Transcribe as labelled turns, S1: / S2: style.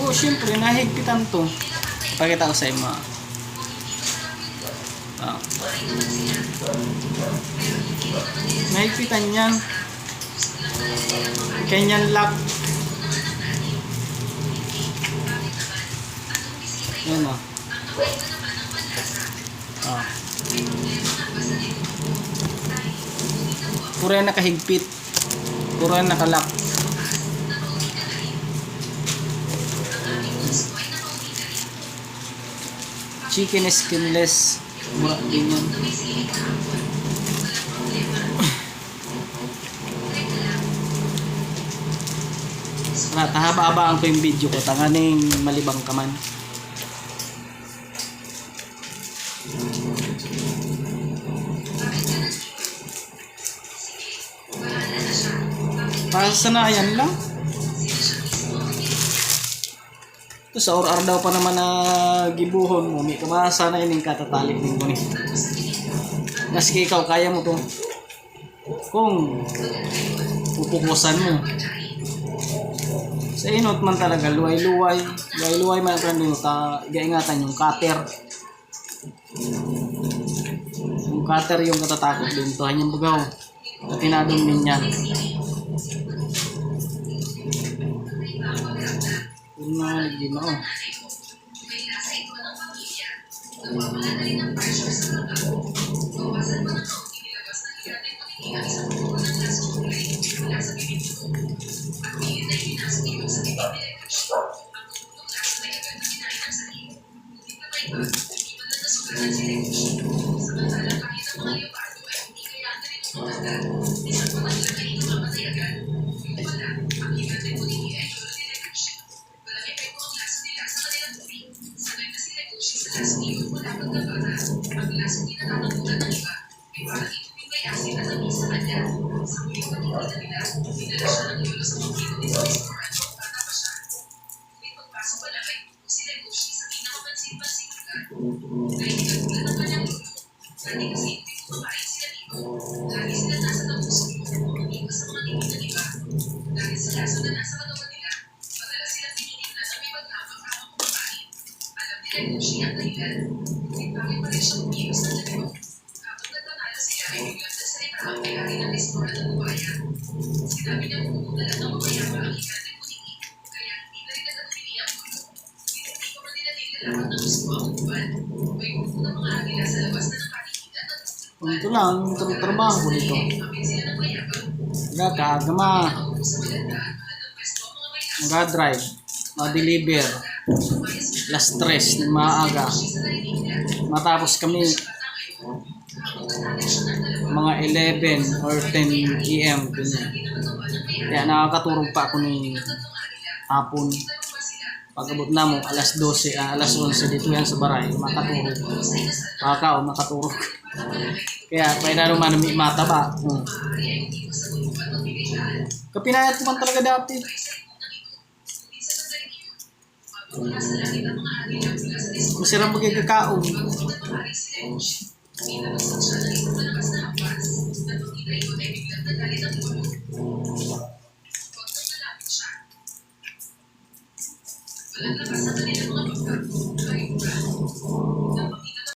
S1: bago, syempre, nahigpitan to. Pakita ko sa inyo. Nahigpitan yan. Kenyan lock. Yan o. Puro yan nakahigpit. Puro yan nakalock. Chicken skinless. Mura din yan. Tahaba-habaan ko yung video ko. Tanganing malibang ka man. Para sa sanayan lang. Ito sa or daw pa naman na gibuhon mo. May kabasa na ining katatalik din mo ni. Maski ikaw kaya mo to. Kung pupukusan mo. Sa inot man talaga, luway-luway. Luway-luway man ang din mo. Gaingatan yung cutter. Yung cutter yung katatakot din. Ito hanyang bugaw. Katinadong din yan. Kung naligin mo. Ito lang, trabaho ko dito. Kagama. Mag-drive. Mag-deliver. Last stress ng maaga. Matapos kami mga 11 or 10 PM. Kaya nakakaturog pa ako ng hapon. Pag-abot na mo, alas 12, alas 11 dito yan sa baray. Makaturog. Makaturog. Kaya, pwede naman may mataba. Kapinayat ko man talaga dati. Masirang magkikakaon. Walang lakas sa kanilang mga